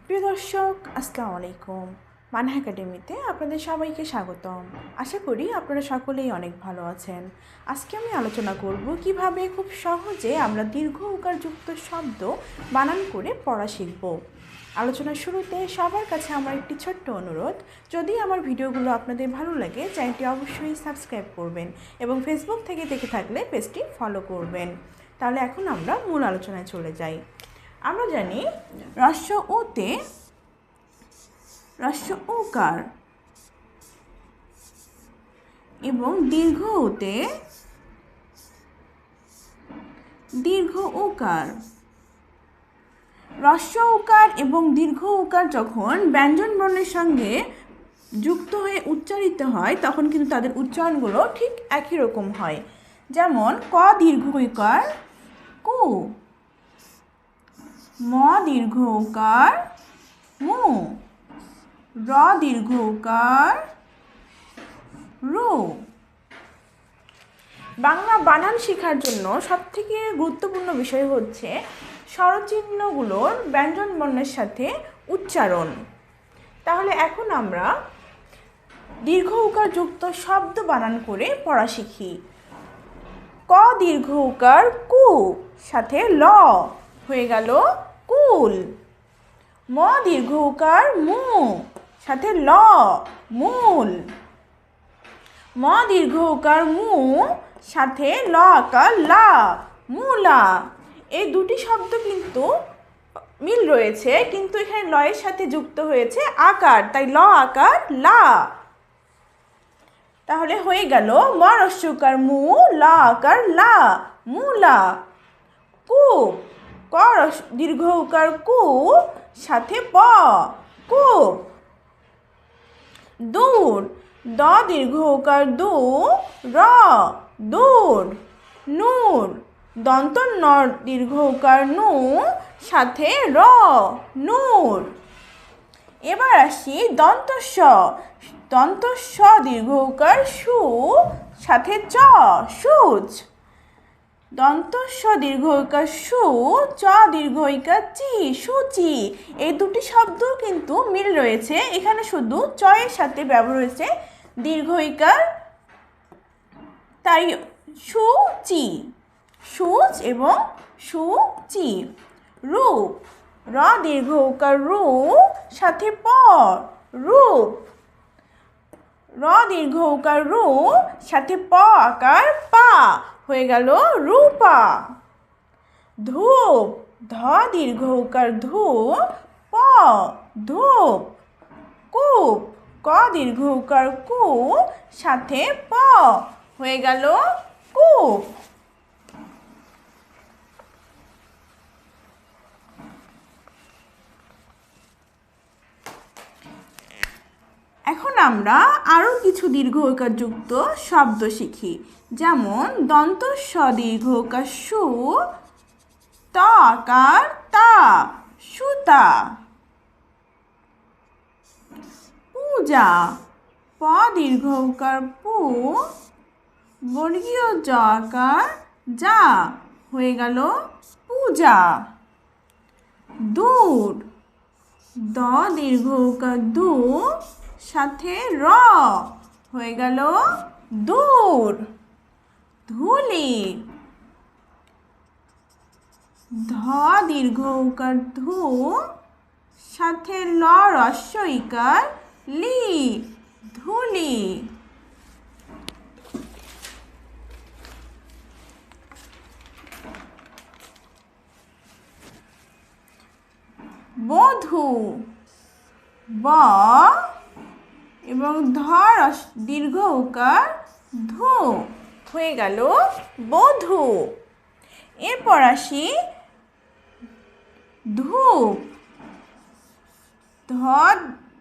প্রিয় দর্শক, আসসালামু আলাইকুম। মানহা একাডেমিতে আপনাদের সবাইকে স্বাগতম। আশা করি আপনারা সকলেই অনেক ভালো আছেন। আজকে আমি আলোচনা করব কিভাবে খুব সহজে আমরা দীর্ঘ উকারযুক্ত শব্দ বানান করে পড়া শিখব। আলোচনার শুরুতে সবার কাছে আমার একটি ছোট্ট অনুরোধ, যদি আমার ভিডিওগুলো আপনাদের ভালো লাগে চ্যানেলটি অবশ্যই সাবস্ক্রাইব করবেন এবং ফেসবুক থেকে দেখে থাকলে পেজটি ফলো করবেন। তাহলে এখন আমরা মূল আলোচনায় চলে যাই। আমরা জানি হ্রস্ব উতে হ্রস্ব উকার এবং দীর্ঘ উতে দীর্ঘ উকার। হ্রস্ব উকার এবং দীর্ঘ উকার যখন ব্যঞ্জন বর্ণের সঙ্গে যুক্ত হয়ে উচ্চারিত হয় তখন কিন্তু তাদের উচ্চারণগুলো ঠিক একই রকম হয়। যেমন ক দীর্ঘ উকার কু, ম দীর্ঘ উকার মু, র দীর্ঘ উকার রু। বাংলা বানান শেখার জন্য সবথেকে গুরুত্বপূর্ণ বিষয় হচ্ছে স্বরচিহ্নগুলোর ব্যঞ্জন বর্ণের সাথে উচ্চারণ। তাহলে এখন আমরা দীর্ঘ উকার যুক্ত শব্দ বানান করে পড়া শিখি। ক দীর্ঘ উকার কু, সাথে ল হয়ে গেল কুল। ম দীর্ঘ উকার মু, সাথে ল মূল। ম দীর্ঘ উকার মু, সাথে ল আকার লা মূলা। এই দুটি শব্দ কিন্তু মিল রয়েছে, কিন্তু এখানে লয়ের সাথে যুক্ত হয়েছে আকার, তাই ল আকার লা। তাহলে হয়ে গেল ম হ্রস্ব উকার মু, ল আকার লা মূলা। কু, ক দীর্ঘ উকার কু, সাথে প কূপ। দূর, দ দীর্ঘ উকার দু, র দূর। নূর, দন্ত ন দীর্ঘ উকার নু, সাথে র নূর। এবার আসি দন্ত স, দন্ত স দীর্ঘ উকার সু, সাথে চ সূচ। দন্ত স দীর্ঘ ইকার সু, চ দীর্ঘ ইকার চি সূচি। এই দুটি শব্দ কিন্তু মিল রয়েছে, এখানে শুধু চ এর সাথে ব্যবহার হয়েছে দীর্ঘ ইকার, তাই সূচি, সূচ এবং সূচি। রূপ, র দীর্ঘ উকার রু, সাথে প রূপ। র দীর্ঘ উকার রু, সাথে প আকার পা হয়ে গেল রূপা। ধূপ, ধ দীর্ঘ উকার ধু, প ধূপ। কূপ, ক দীর্ঘ উকার কু, সাথে প হয়ে গেল কূপ। এখন আমরা আরও কিছু দীর্ঘ উকার যুক্ত শব্দ শিখি। যেমন দন্ত স দীর্ঘ উকার সু, ত আকার তা সুতা। পূজা, প দীর্ঘ উকার পু, বর্গীয় জ আকার যা হয়ে গেল পূজা। দূর, দ দীর্ঘ উকার দু, সাথে র হয়ে গেল দূর। ধূলি, ধ দীর্ঘ উকার ধু, সাথে ল হ্রস্ব ইকার লি ধূলি। বধূ, ব এবং ধ দীর্ঘ উকার ধু হয়ে গেল বধূ। এরপর আসি ধূপ, ধ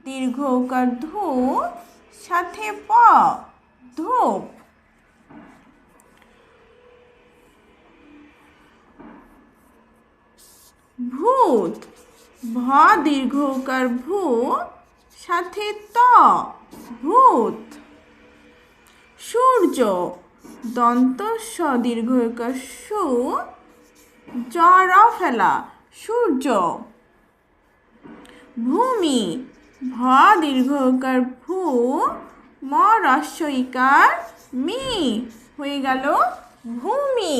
দীর্ঘ উকার ধু, সাথে প ধূপ। ভূত, ভ দীর্ঘ উকার ভূ, সাথে ত ভূত। সূর্য, দন্ত স দীর্ঘ উকার সু, জ র ফেলা সূর্য। ভূমি। ভ দীর্ঘকার ভূ, ম রস্বইকার মি, হয়ে গেল ভূমি।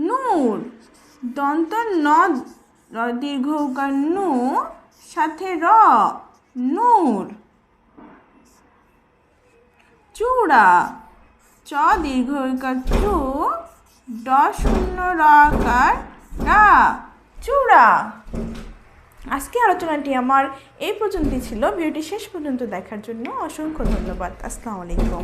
নূর। দন্ত ন দীর্ঘকার নু, সাথে র, নূর। চূড়া। চ দীর্ঘকার চু, ড শূন্য রকার রা, চূড়া। আজকে আলোচনাটি আমার এই পর্যন্তই ছিল। ভিডিওটি শেষ পর্যন্ত দেখার জন্য অসংখ্য ধন্যবাদ। আসসালামু আলাইকুম।